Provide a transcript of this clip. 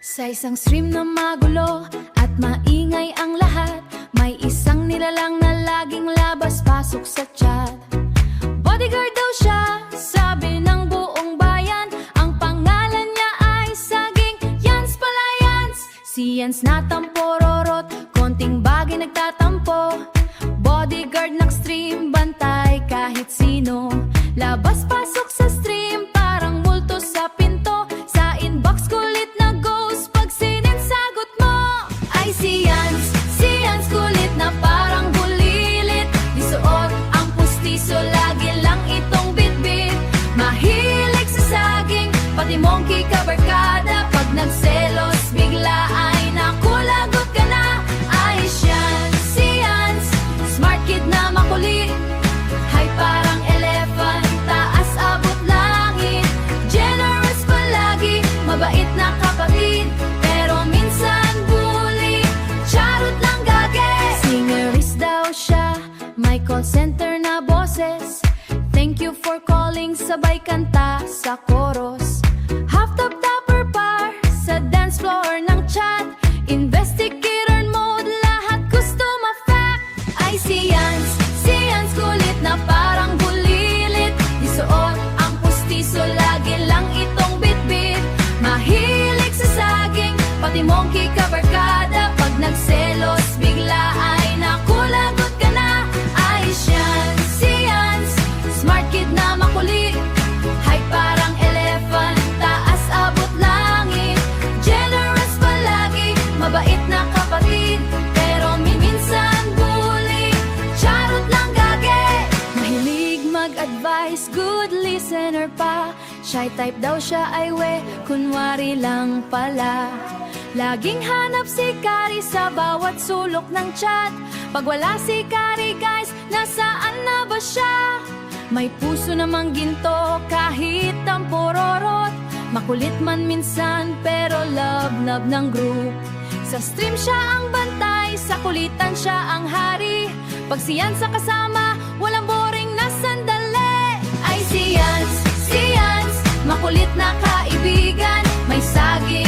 Sa isang stream na magulo at maingay ang lahat, may isang nilalang na laging labas-pasok sa chat. Bodyguard daw siya, sabi ng buong bayan. Ang pangalan niya ay saging Yans Palayans. Si Yans na tampororot, konting bagay nagtatampo. Bodyguard ng stream, bantay kahit sino. Labas-pasok sa stream, parang multo sa pinto. Sa inbox kulit na ghost, pag sinensagot mo ay si Yans kulit na parang bulilit. Disuot ang pustiso, lagi lang itong bitbit. Mahilig sa saging, pati monkey kabarkada. Pag nagselos, bigla ay nakulagot ka na. Ayos yan, si Yans, smart kid na makulit. Hay parang elephant, taas abot langit. Generous palagi, mabait na kapatid. Pero minsan bully, charot lang gage. Singeris daw siya, may call center na boses. Thank you for calling, sabay kanta sa chorus. Half-top topper par, sa dance floor ng chat. Investigator mode, lahat gusto ma-fact. Ay si Yans kulit na parang bulilit. Disuot ang pustiso, lagi lang itong bitbit. Mahilig sa saging, pati monkey kabarkada. Pag nagselos, bigla ay nakulagot ka na. Ayos yan, si Yans, smart kid na makulit. Hay parang elephant, taas abot langit. Generous palagi, mabait na kapatid. Pero minsan bully, charot lang gage. Mahilig mag-advise, good listener pa. Shy type daw siya ay we, kunwari lang pala. Laging hanap si Kari sa bawat sulok ng chat. Pag wala si Kari guys, nasaan na ba siya? May puso namang ginto kahit ang pororot. Makulit man minsan pero love ng group. Sa stream siya ang bantay, sa kulitan siya ang hari. Pag si Yans sa kasama, walang boring na sandali. Ay si Yans, makulit na kaibigan. May saging